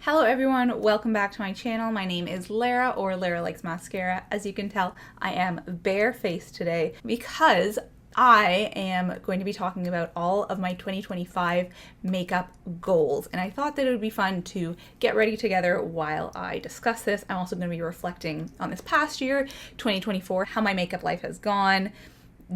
Hello everyone, welcome back to my channel. My name is Lara, or Lara Likes Mascara. As you can tell, I am barefaced today because I am going to be talking about all of my 2025 makeup goals, and I thought that it would be fun to get ready together while I discuss this. I'm also going to be reflecting on this past year, 2024, how my makeup life has gone.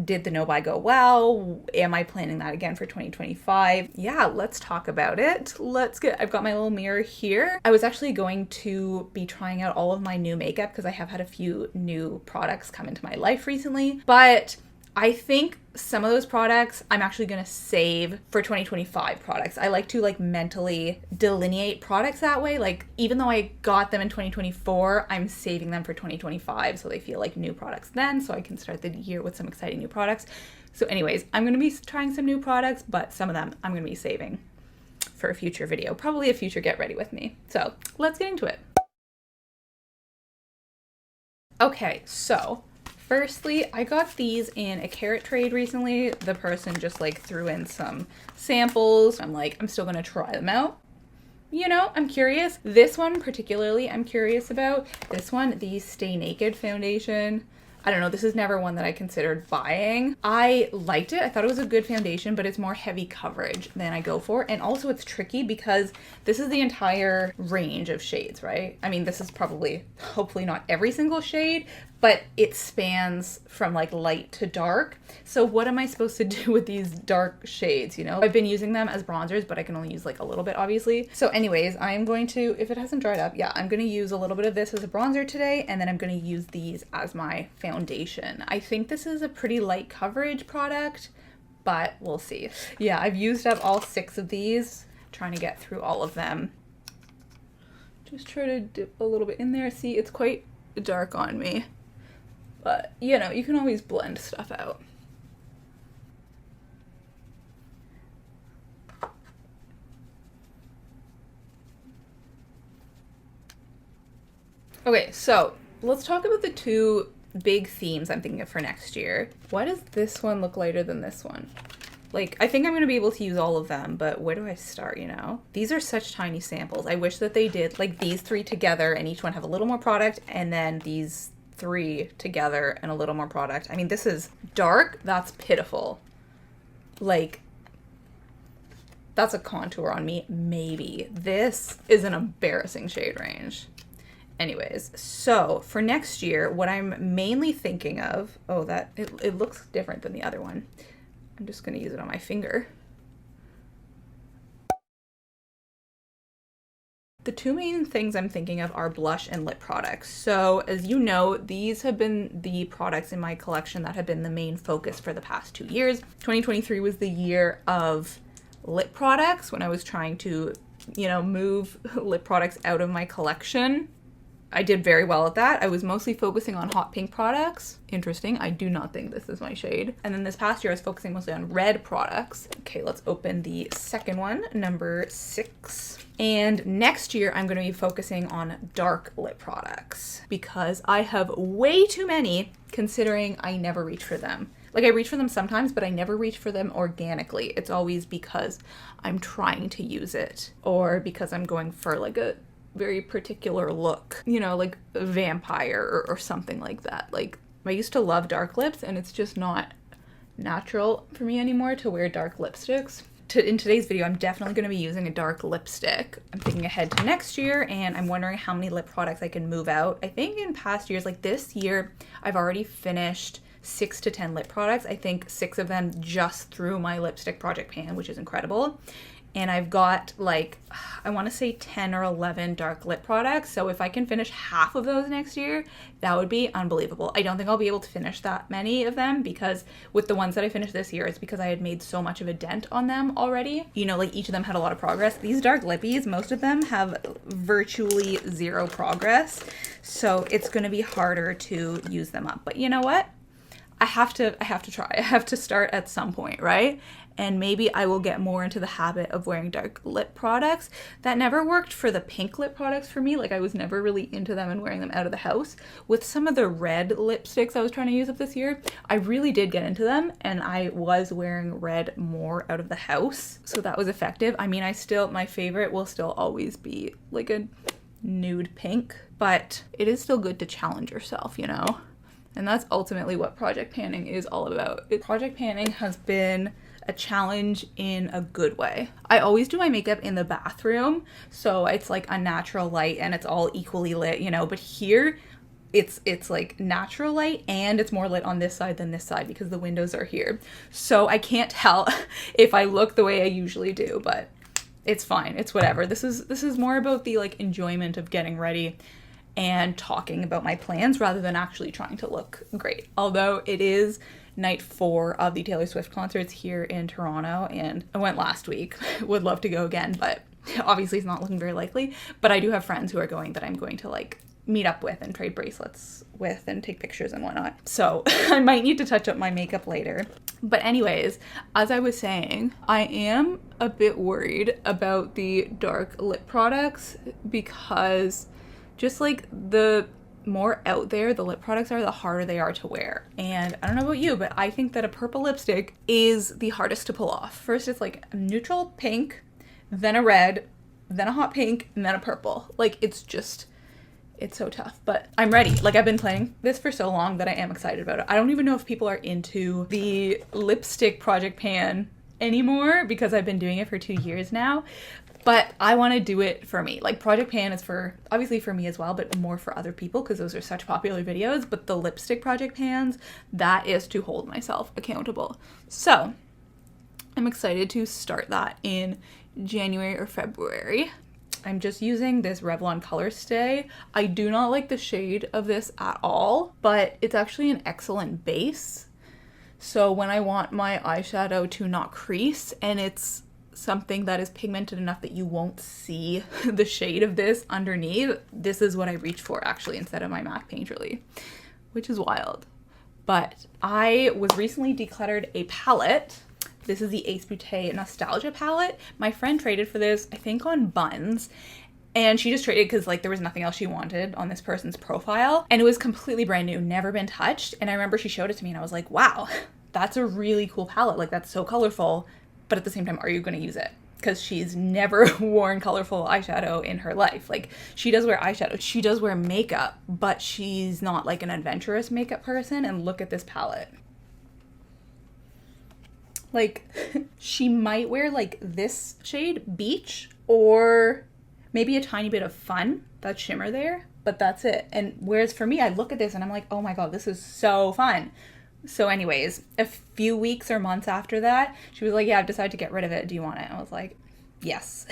Did the no-buy go well? Am I planning that again for 2025? Yeah, let's talk about it. I've got my little mirror here. I was actually going to be trying out all of my new makeup because I have had a few new products come into my life recently, but I think some of those products I'm actually going to save for 2025 products. I like to mentally delineate products that way. Like, even though I got them in 2024, I'm saving them for 2025 so they feel like new products then, so I can start the year with some exciting new products. So anyways, I'm going to be trying some new products, but some of them I'm going to be saving for a future video, probably a future get ready with me. So let's get into it. Okay, so firstly, I got these in a carrot trade recently. The person just threw in some samples. I'm still gonna try them out. You know, I'm curious. This one particularly I'm curious about. This one, the Stay Naked foundation. I don't know, this is never one that I considered buying. I liked it. I thought it was a good foundation, but it's more heavy coverage than I go for. And also it's tricky because this is the entire range of shades, right? I mean, this is probably, hopefully not every single shade, but it spans from light to dark. So what am I supposed to do with these dark shades, you know? I've been using them as bronzers, but I can only use a little bit, obviously. So anyways, I am going to, if it hasn't dried up, yeah, I'm gonna use a little bit of this as a bronzer today, and then I'm gonna use these as my foundation. I think this is a pretty light coverage product, but we'll see. Yeah, I've used up all 6 of these, trying to get through all of them. Just try to dip a little bit in there. See, it's quite dark on me. But, you know, you can always blend stuff out. Okay, so let's talk about the 2 big themes I'm thinking of for next year. Why does this one look lighter than this one? I think I'm going to be able to use all of them, but where do I start, you know? These are such tiny samples. I wish that they did, these 3 together and each one have a little more product, and then these 3 together and a little more product. I mean, this is dark. That's pitiful. That's a contour on me, maybe. This is an embarrassing shade range. Anyways, so for next year, what I'm mainly thinking of, it looks different than the other one. I'm just gonna use it on my finger. The 2 main things I'm thinking of are blush and lip products. So as you know, these have been the products in my collection that have been the main focus for the past 2 years. 2023 was the year of lip products when I was trying to, move lip products out of my collection. I did very well at that. I was mostly focusing on hot pink products. Interesting, I do not think this is my shade. And then this past year I was focusing mostly on red products. Okay, let's open the second one, number 6. And next year I'm gonna be focusing on dark lip products because I have way too many, considering I never reach for them. I reach for them sometimes, but I never reach for them organically. It's always because I'm trying to use it, or because I'm going for a very particular look, like a vampire or something like that. I used to love dark lips, and it's just not natural for me anymore to wear dark lipsticks. In today's video, I'm definitely going to be using a dark lipstick. I'm thinking ahead to next year, and I'm wondering how many lip products I can move out. I think in past years, this year, I've already finished 6 to 10 lip products. I think 6 of them just through my lipstick project pan, which is incredible. And I've got I want to say 10 or 11 dark lip products. So if I can finish half of those next year, that would be unbelievable. I don't think I'll be able to finish that many of them because with the ones that I finished this year, it's because I had made so much of a dent on them already. Each of them had a lot of progress. These dark lippies, most of them have virtually 0 progress. So it's going to be harder to use them up. But you know what? I have to try. I have to start at some point, right? and maybe I will get more into the habit of wearing dark lip products. That never worked for the pink lip products for me. Like I was never really into them and wearing them out of the house. With some of the red lipsticks I was trying to use up this year, I really did get into them and I was wearing red more out of the house. So that was effective. I mean, my favorite will still always be like a nude pink, but it is still good to challenge yourself, you know? And that's ultimately what project panning is all about. Project panning has been a challenge in a good way. I always do my makeup in the bathroom, so it's like a natural light and it's all equally lit, you know, but here it's like natural light and it's more lit on this side than this side because the windows are here. So I can't tell if I look the way I usually do, but it's fine. It's whatever. This is more about the like enjoyment of getting ready and talking about my plans rather than actually trying to look great. Although it is night 4 of the Taylor Swift concerts here in Toronto, and I went last week. Would love to go again, but obviously it's not looking very likely. But I do have friends who are going that I'm going to like meet up with and trade bracelets with and take pictures and whatnot. So I might need to touch up my makeup later. But anyways, as I was saying, I am a bit worried about the dark lip products because just like the more out there the lip products are, the harder they are to wear. And I don't know about you, but I think that a purple lipstick is the hardest to pull off. First it's like a neutral pink, then a red, then a hot pink, and then a purple. Like it's so tough, but I'm ready. Like I've been planning this for so long that I am excited about it. I don't even know if people are into the lipstick project pan anymore because I've been doing it for 2 years now. But I want to do it for me. Like project pan is obviously for me as well, but more for other people because those are such popular videos. But the lipstick project pans, that is to hold myself accountable. So I'm excited to start that in January or February. I'm just using this Revlon Color Stay. I do not like the shade of this at all, but it's actually an excellent base. So when I want my eyeshadow to not crease and it's something that is pigmented enough that you won't see the shade of this underneath, this is what I reach for actually instead of my MAC Painterly, which is wild. But I was recently decluttered a palette. This is the Ace Beauté Nostalgia palette. My friend traded for this, I think on Buns, and she just traded because like there was nothing else she wanted on this person's profile, and it was completely brand new, never been touched. And I remember she showed it to me and I was like, wow, that's a really cool palette. Like that's so colorful. But at the same time, are you going to use it? Because she's never worn colorful eyeshadow in her life. Like, she does wear eyeshadow. She does wear makeup, but she's not like an adventurous makeup person. And look at this palette. Like, she might wear like this shade, Beach, or maybe a tiny bit of Fun, that shimmer there, but that's it. And whereas for me, I look at this and I'm like, oh my God, this is so fun. So anyways, a few weeks or months after that, she was like, yeah, I've decided to get rid of it. Do you want it? I was like, yes,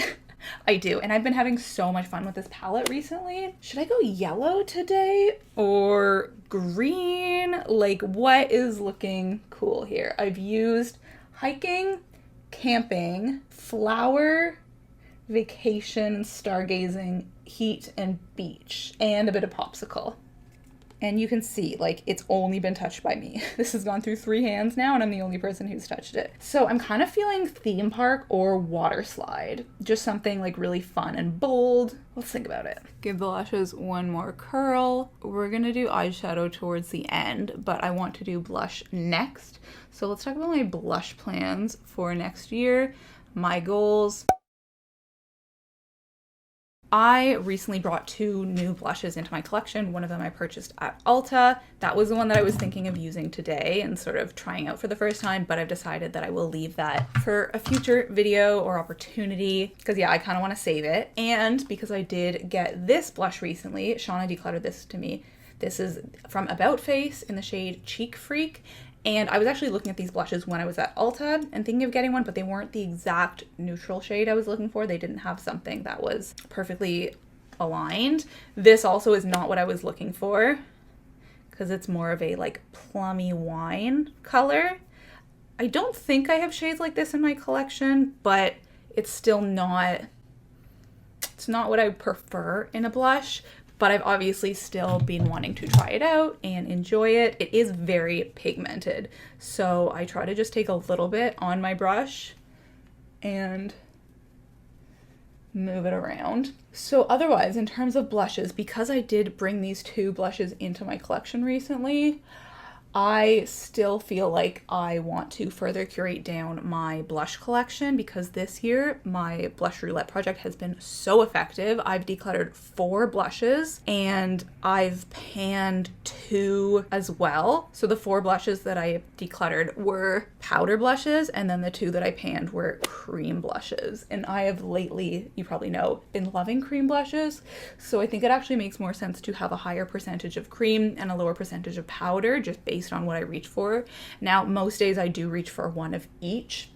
I do. And I've been having so much fun with this palette recently. Should I go yellow today or green? Like what is looking cool here? I've used hiking, camping, flower, vacation, stargazing, heat, and beach, and a bit of popsicle. And you can see, like, it's only been touched by me. This has gone through 3 hands now, and I'm the only person who's touched it. So I'm kind of feeling theme park or water slide. Just something, like, really fun and bold. Let's think about it. Give the lashes one more curl. We're gonna do eyeshadow towards the end, but I want to do blush next. So let's talk about my blush plans for next year. My goals. I recently brought 2 new blushes into my collection. One of them I purchased at Ulta. That was the one that I was thinking of using today and sort of trying out for the first time, but I've decided that I will leave that for a future video or opportunity because yeah, I kind of want to save it. And because I did get this blush recently, Shauna decluttered this to me. This is from About Face in the shade Cheek Freak. And I was actually looking at these blushes when I was at Ulta and thinking of getting one, but they weren't the exact neutral shade I was looking for. They didn't have something that was perfectly aligned. This also is not what I was looking for because it's more of a like plummy wine color. I don't think I have shades like this in my collection, but it's still not, it's not what I prefer in a blush. but I've obviously still been wanting to try it out and enjoy it. It is very pigmented, so I try to just take a little bit on my brush and move it around. So otherwise, in terms of blushes, because I did bring these two blushes into my collection recently, I still feel like I want to further curate down my blush collection, because this year my blush roulette project has been so effective. I've decluttered 4 blushes and I've panned 2 as well. So the 4 blushes that I decluttered were powder blushes, and then the 2 that I panned were cream blushes. And I have lately, you probably know, been loving cream blushes. So I think it actually makes more sense to have a higher percentage of cream and a lower percentage of powder, just based on what I reach for. Now, most days I do reach for one of each,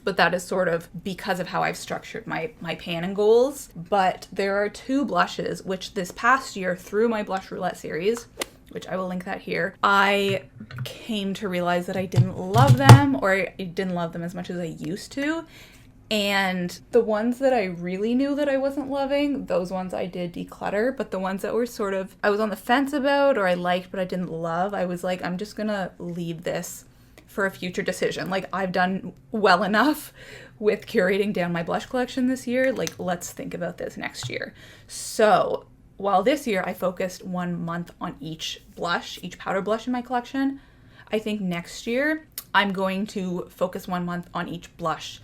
but that is sort of because of how I've structured my panning goals. But there are 2 blushes, which this past year through my blush roulette series, which I will link that here, I came to realize that I didn't love them, or I didn't love them as much as I used to. And the ones that I really knew that I wasn't loving, those ones I did declutter. But the ones that were sort of, I was on the fence about, or I liked but I didn't love, I was like, I'm just gonna leave this for a future decision. Like, I've done well enough with curating down my blush collection this year. Like, let's think about this next year. So while this year I focused 1 month on each blush, each powder blush in my collection, I think next year I'm going to focus 1 month on each blush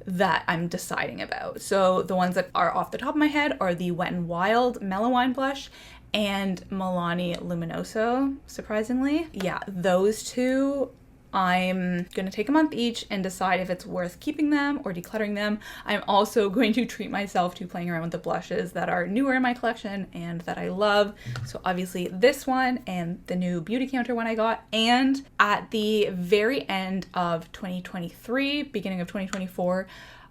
that I'm deciding about. So the ones that are off the top of my head are the Wet n Wild Mellow Wine Blush and Milani Luminoso, surprisingly. Yeah, those 2, I'm gonna take a month each and decide if it's worth keeping them or decluttering them. I'm also going to treat myself to playing around with the blushes that are newer in my collection and that I love. So obviously this one and the new Beauty Counter one I got. And at the very end of 2023, beginning of 2024,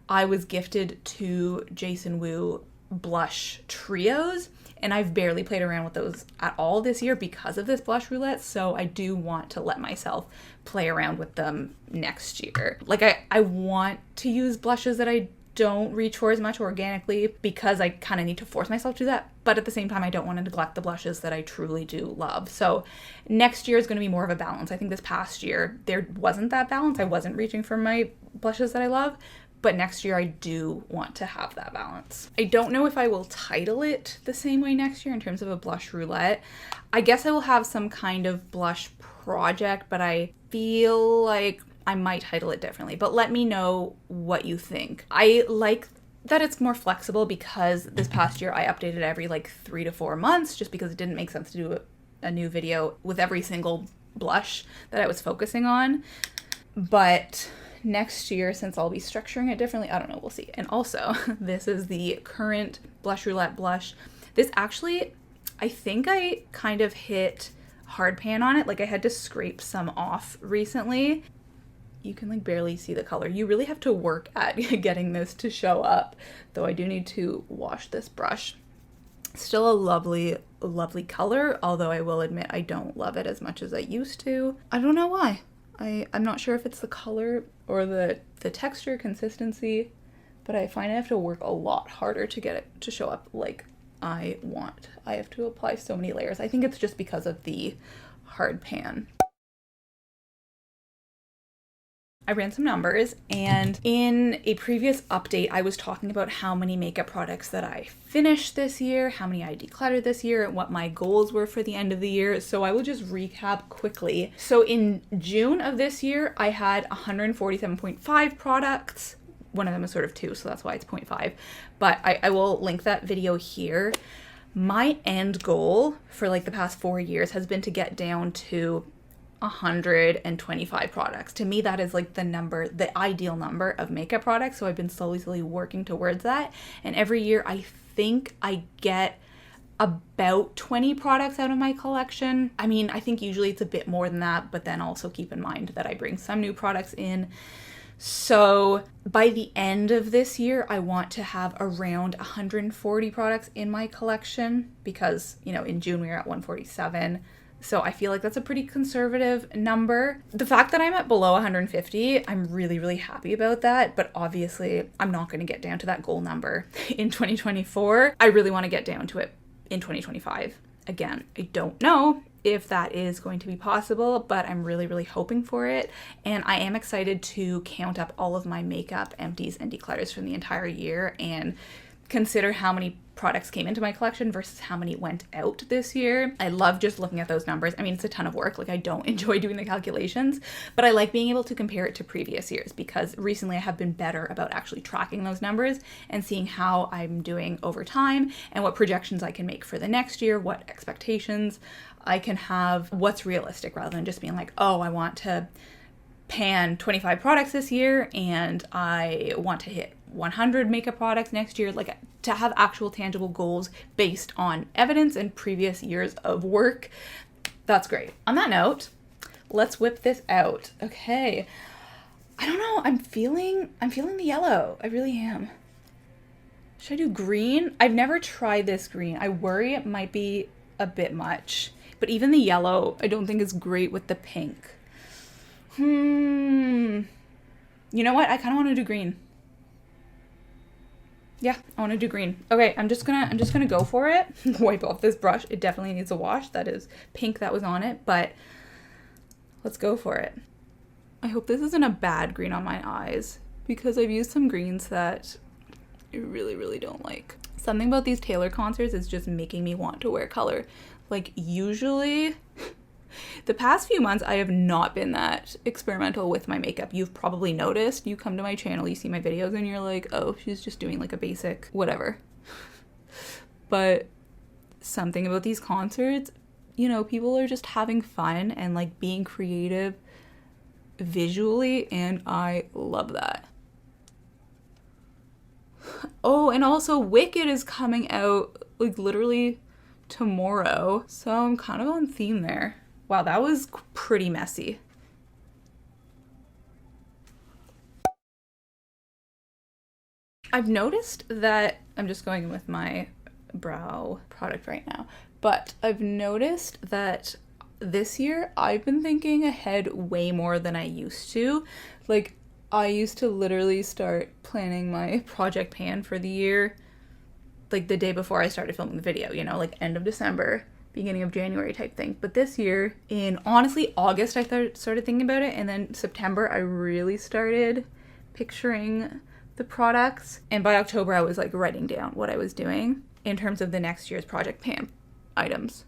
I was gifted 2 Jason Wu blush trios, and I've barely played around with those at all this year because of this blush roulette, so I do want to let myself play around with them next year. Like, I want to use blushes that I don't reach for as much organically, because I kind of need to force myself to do that, but at the same time I don't want to neglect the blushes that I truly do love. So next year is going to be more of a balance. I think this past year there wasn't that balance. I wasn't reaching for my blushes that I love, but next year I do want to have that balance. I don't know if I will title it the same way next year in terms of a blush roulette. I guess I will have some kind of blush project, but I feel like I might title it differently. But let me know what you think. I like that it's more flexible, because this past year I updated every like 3 to 4 months, just because it didn't make sense to do a new video with every single blush that I was focusing on. But next year, since I'll be structuring it differently, I don't know, we'll see. And also, this is the current blush roulette blush. This actually, I think I kind of hit hard pan on it. Like, I had to scrape some off recently. You can like barely see the color. You really have to work at getting this to show up, though I do need to wash this brush. Still a lovely, lovely color, although I will admit I don't love it as much as I used to. I don't know why. I'm not sure if it's the color or the texture consistency, but I find I have to work a lot harder to get it to show up like I want. I have to apply so many layers. I think it's just because of the hard pan. I ran some numbers, and in a previous update, I was talking about how many makeup products that I finished this year, how many I decluttered this year, and what my goals were for the end of the year. So I will just recap quickly. So in June of this year, I had 147.5 products. One of them is sort of 2, so that's why it's 0.5. But I will link that video here. My end goal for like the past 4 years has been to get down to 125 products. To me, that is like the ideal number of makeup products. So I've been slowly working towards that. And every year I think I get about 20 products out of my collection. I mean, I think usually it's a bit more than that, but then also keep in mind that I bring some new products in. So by the end of this year, I want to have around 140 products in my collection, because, you know, in June we were at 147. So I feel like that's a pretty conservative number. The fact that I'm at below 150, I'm really happy about that. But obviously, I'm not going to get down to that goal number in 2024. I really want to get down to it in 2025. Again, I don't know if that is going to be possible, but I'm really, really hoping for it. And I am excited to count up all of my makeup empties and declutters from the entire year and consider how many products came into my collection versus how many went out this year. I love just looking at those numbers. I mean, it's a ton of work. Like, I don't enjoy doing the calculations, but I like being able to compare it to previous years because recently I have been better about actually tracking those numbers and seeing how I'm doing over time and what projections I can make for the next year, what expectations I can have, what's realistic, rather than just being like, oh, I want to pan 25 products this year and I want to hit 100 makeup products next year. Like, to have actual tangible goals based on evidence and previous years of work. That's great. On that note, let's whip this out. Okay. I don't know. I'm feeling the yellow. I really am. Should I do green? I've never tried this green. I worry it might be a bit much, but even the yellow I don't think is great with the pink. You know what? I kind of want to do green. Yeah, I want to do green. Okay, I'm just gonna go for it. Wipe off this brush. It definitely needs a wash. That is pink that was on it, but let's go for it. I hope this isn't a bad green on my eyes because I've used some greens that I really, really don't like. Something about these Taylor concerts is just making me want to wear color. Like, usually the past few months, I have not been that experimental with my makeup. You've probably noticed. You come to my channel, you see my videos, and you're like, oh, she's just doing like a basic whatever. But something about these concerts, you know, people are just having fun and like being creative visually, and I love that. Oh, and also Wicked is coming out like literally tomorrow, so I'm kind of on theme there. Wow, that was pretty messy. I've noticed that, I'm just going in with my brow product right now, but I've noticed that this year I've been thinking ahead way more than I used to. Like, I used to literally start planning my project pan for the year like the day before I started filming the video, you know, like end of December, beginning of January type thing. But this year, in honestly August, I started thinking about it, and then September I really started picturing the products, and by October I was like writing down what I was doing in terms of the next year's project pan items.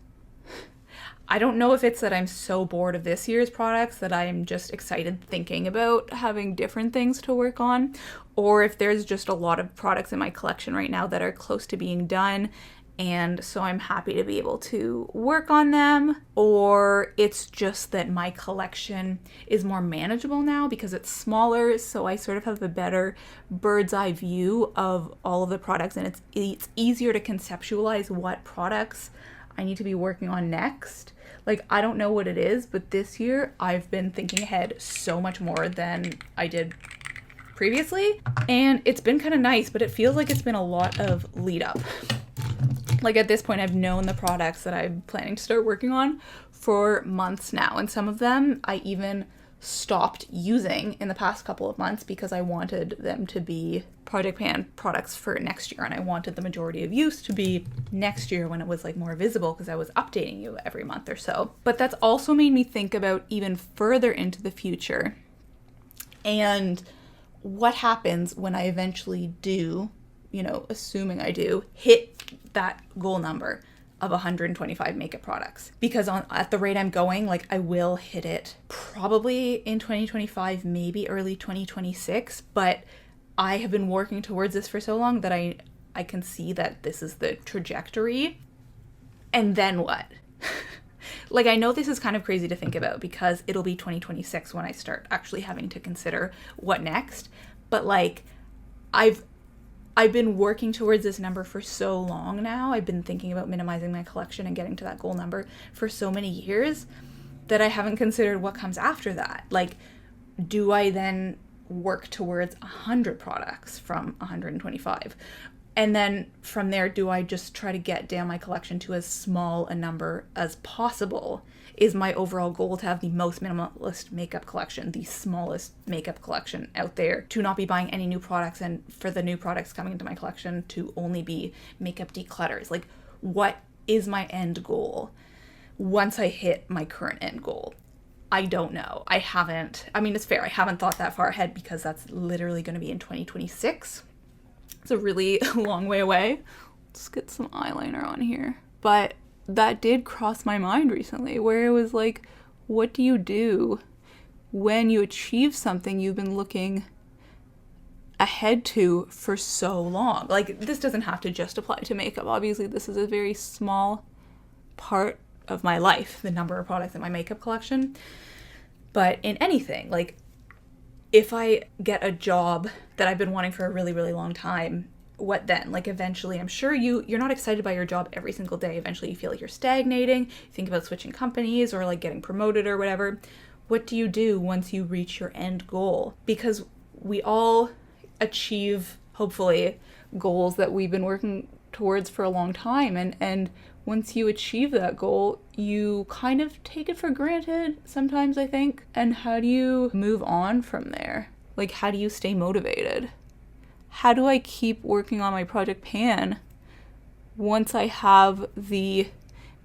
I don't know if it's that I'm so bored of this year's products that I'm just excited thinking about having different things to work on, or if there's just a lot of products in my collection right now that are close to being done, and so I'm happy to be able to work on them, or it's just that my collection is more manageable now because it's smaller, so I sort of have a better bird's eye view of all of the products, and it's easier to conceptualize what products I need to be working on next. Like, I don't know what it is, but this year I've been thinking ahead so much more than I did previously, and it's been kind of nice, but it feels like it's been a lot of lead up. Like, at this point, I've known the products that I'm planning to start working on for months now, and some of them I even stopped using in the past couple of months because I wanted them to be project pan products for next year, and I wanted the majority of use to be next year when it was like more visible because I was updating you every month or so. But that's also made me think about even further into the future and what happens when I eventually do, you know, assuming I do, hit that goal number of 125 makeup products. Because at the rate I'm going, like, I will hit it probably in 2025, maybe early 2026, but I have been working towards this for so long that I can see that this is the trajectory. And then what? Like, I know this is kind of crazy to think about because it'll be 2026 when I start actually having to consider what next, but like, I've been working towards this number for so long now. I've been thinking about minimizing my collection and getting to that goal number for so many years that I haven't considered what comes after that. Like, do I then work towards 100 products from 125? And then from there, do I just try to get down my collection to as small a number as possible? Is my overall goal to have the most minimalist makeup collection, the smallest makeup collection out there, to not be buying any new products, and for the new products coming into my collection to only be makeup declutters? Like, what is my end goal once I hit my current end goal? I don't know. It's fair. I haven't thought that far ahead because that's literally going to be in 2026. It's a really long way away. Let's get some eyeliner on here. But that did cross my mind recently, where it was like, what do you do when you achieve something you've been looking ahead to for so long? Like, this doesn't have to just apply to makeup. Obviously, this is a very small part of my life, the number of products in my makeup collection. But in anything, like, if I get a job that I've been wanting for a really, really long time, what then? Like, eventually, I'm sure you're not excited by your job every single day. Eventually you feel like you're stagnating. You think about switching companies or like getting promoted or whatever. What do you do once you reach your end goal? Because we all achieve, hopefully, goals that we've been working towards for a long time. And once you achieve that goal, you kind of take it for granted sometimes, I think. And how do you move on from there? Like, how do you stay motivated? How do I keep working on my Project Pan once I have the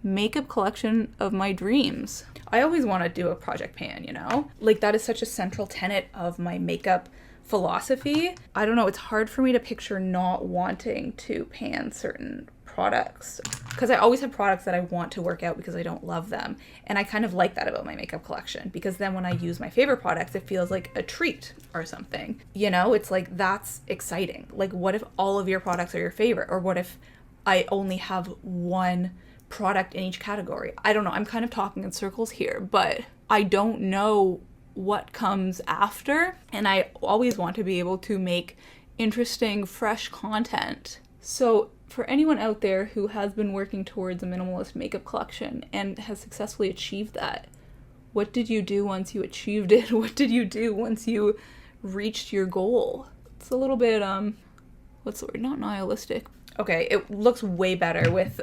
makeup collection of my dreams? I always want to do a Project Pan, you know? Like, that is such a central tenet of my makeup philosophy. I don't know, it's hard for me to picture not wanting to pan certain products, because I always have products that I want to work out because I don't love them. And I kind of like that about my makeup collection, because then when I use my favorite products, it feels like a treat or something. You know, it's like, that's exciting. Like, what if all of your products are your favorite? Or what if I only have one product in each category? I don't know. I'm kind of talking in circles here, but I don't know what comes after. And I always want to be able to make interesting, fresh content. So for anyone out there who has been working towards a minimalist makeup collection and has successfully achieved that, what did you do once you achieved it? What did you do once you reached your goal? It's a little bit, what's the word? Not nihilistic. Okay, it looks way better with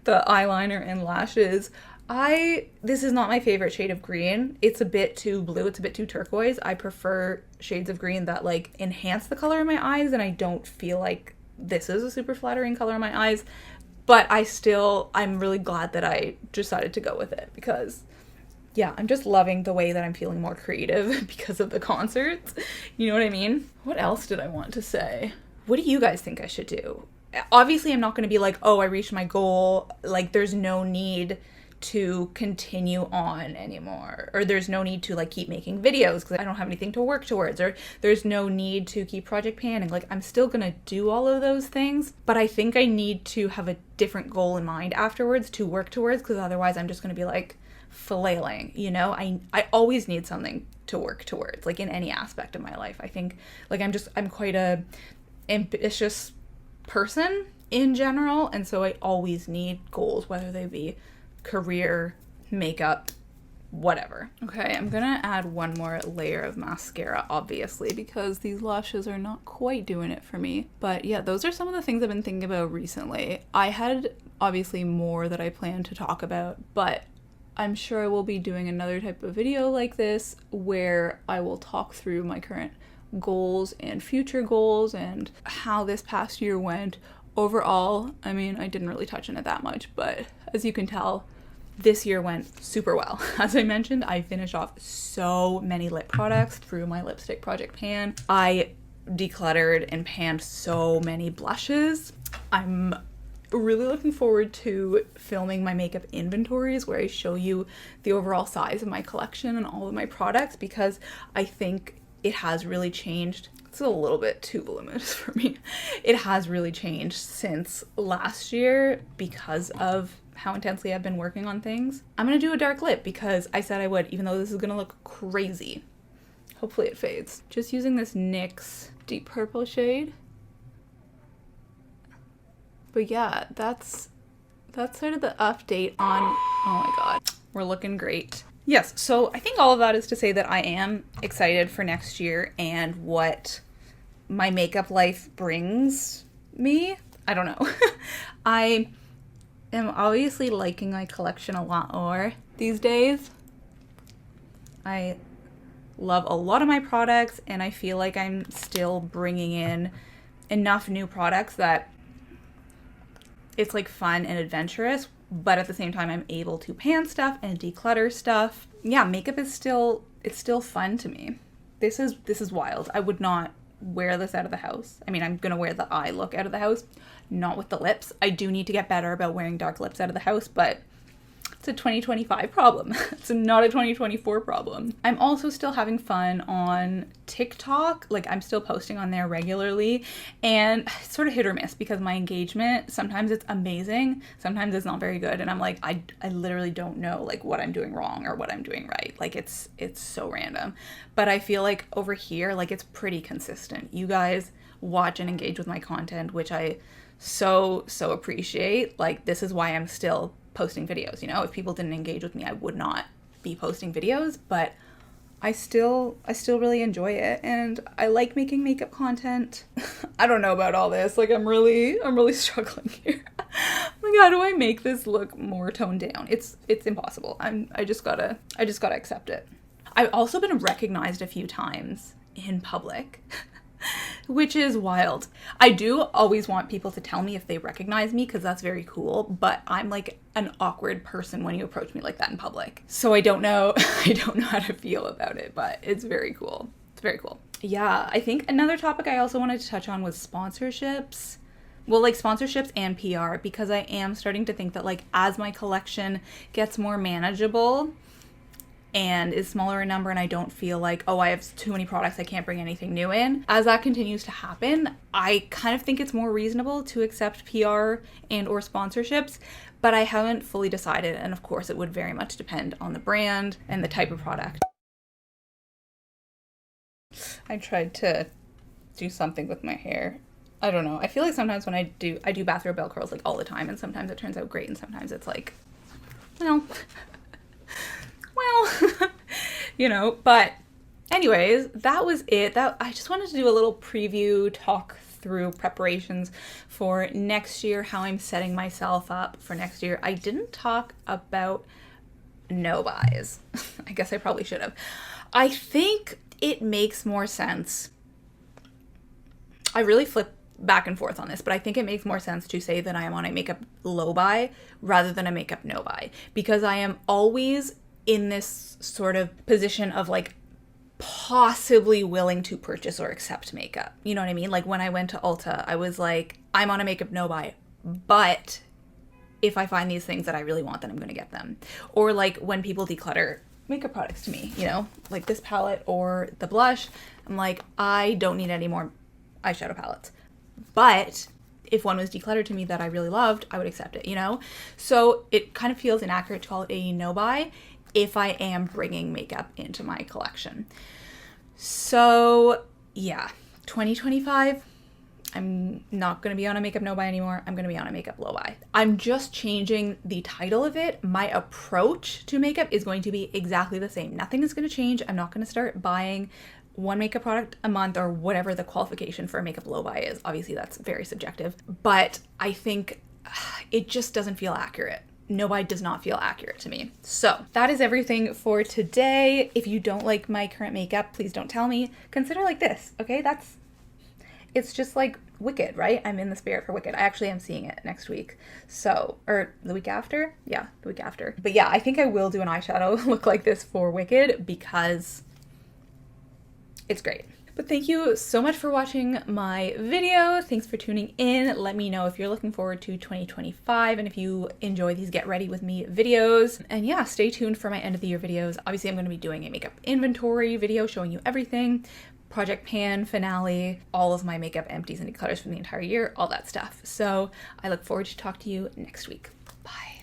the eyeliner and lashes. This is not my favorite shade of green. It's a bit too blue. It's a bit too turquoise. I prefer shades of green that like enhance the color in my eyes, and I don't feel like this is a super flattering color in my eyes. But I'm really glad that I decided to go with it, because yeah, I'm just loving the way that I'm feeling more creative because of the concerts. You know what I mean? What else did I want to say? What do you guys think I should do? Obviously, I'm not going to be like, oh, I reached my goal. Like, there's no need to continue on anymore, or there's no need to like keep making videos because I don't have anything to work towards, or there's no need to keep project panning. Like, I'm still gonna do all of those things, but I think I need to have a different goal in mind afterwards to work towards, because otherwise I'm just gonna be like flailing, you know? I always need something to work towards, like in any aspect of my life. I think like I'm quite a ambitious person in general, and so I always need goals, whether they be career, makeup, whatever. Okay, I'm gonna add one more layer of mascara, obviously, because these lashes are not quite doing it for me. But yeah, those are some of the things I've been thinking about recently. I had obviously more that I plan to talk about, but I'm sure I will be doing another type of video like this where I will talk through my current goals and future goals and how this past year went. Overall, I mean, I didn't really touch on it that much, but as you can tell, this year went super well. As I mentioned, I finished off so many lip products through my lipstick project pan. I decluttered and panned so many blushes. I'm really looking forward to filming my makeup inventories where I show you the overall size of my collection and all of my products, because I think it has really changed. It's a little bit too voluminous for me. It has really changed since last year because of how intensely I've been working on things. I'm gonna do a dark lip because I said I would, even though this is gonna look crazy. Hopefully it fades. Just using this NYX deep purple shade. But yeah, that's sort of the update on, oh my god, we're looking great. Yes, so I think all of that is to say that I am excited for next year and what my makeup life brings me. I don't know. I am obviously liking my collection a lot more these days. I love a lot of my products, and I feel like I'm still bringing in enough new products that it's like fun and adventurous, but at the same time I'm able to pan stuff and declutter stuff. Yeah, makeup is still, it's still fun to me. This is wild. I would not wear this out of the house. I mean, I'm gonna wear the eye look out of the house, not with the lips. I do need to get better about wearing dark lips out of the house, but it's a 2025 problem. It's not a 2024 problem. I'm also still having fun on TikTok. Like, I'm still posting on there regularly, and it's sort of hit or miss because my engagement, sometimes it's amazing, sometimes it's not very good, and I'm like, I literally don't know like what I'm doing wrong or what I'm doing right. Like, it's so random. But I feel like over here, like, it's pretty consistent. You guys watch and engage with my content, which I so appreciate. Like, this is why I'm still posting videos. You know, if people didn't engage with me, I would not be posting videos, but I still really enjoy it, and I like making makeup content. I don't know about all this. Like, I'm really struggling here. Like, how do I make this look more toned down? It's impossible. I just gotta accept it. I've also been recognized a few times in public, which is wild. I do always want people to tell me if they recognize me, because that's very cool, but I'm like an awkward person when you approach me like that in public. So I don't know how to feel about it, but it's very cool. It's very cool. Yeah, I think another topic I also wanted to touch on was sponsorships. Well, like sponsorships and PR, because I am starting to think that, like, as my collection gets more manageable and is smaller in number, and I don't feel like, oh, I have too many products, I can't bring anything new in. As that continues to happen, I kind of think it's more reasonable to accept PR and or sponsorships, but I haven't fully decided, and of course it would very much depend on the brand and the type of product. I tried to do something with my hair. I don't know. I feel like sometimes when I do bathrobe bell curls like all the time, and sometimes it turns out great and sometimes it's like, well, you know, but anyways, that was it. I just wanted to do a little preview, talk through preparations for next year, how I'm setting myself up for next year. I didn't talk about no buys. I guess I probably should have. I think it makes more sense. I really flip back and forth on this, but I think it makes more sense to say that I am on a makeup low buy rather than a makeup no buy, because I am always in this sort of position of like possibly willing to purchase or accept makeup. You know what I mean? Like when I went to Ulta, I was like, I'm on a makeup no buy, but if I find these things that I really want, then I'm going to get them. Or like when people declutter makeup products to me, you know, like this palette or the blush, I'm like, I don't need any more eyeshadow palettes. But if one was decluttered to me that I really loved, I would accept it, you know? So it kind of feels inaccurate to call it a no buy if I am bringing makeup into my collection. So yeah, 2025, I'm not going to be on a makeup no buy anymore. I'm going to be on a makeup low buy. I'm just changing the title of it. My approach to makeup is going to be exactly the same. Nothing is going to change. I'm not going to start buying one makeup product a month or whatever the qualification for a makeup low buy is. Obviously that's very subjective, but I think it just doesn't feel accurate. No buy does not feel accurate to me. So that is everything for today. If you don't like my current makeup, please don't tell me. Consider like this, okay? It's just like Wicked, right? I'm in the spirit for Wicked. I actually am seeing it next week. So, or the week after? Yeah, the week after. But yeah, I think I will do an eyeshadow look like this for Wicked because it's great. But thank you so much for watching my video. Thanks for tuning in. Let me know if you're looking forward to 2025 and if you enjoy these Get Ready With Me videos. And yeah, stay tuned for my end of the year videos. Obviously, I'm going to be doing a makeup inventory video showing you everything, project pan, finale, all of my makeup empties and declutters from the entire year, all that stuff. So I look forward to talk to you next week. Bye.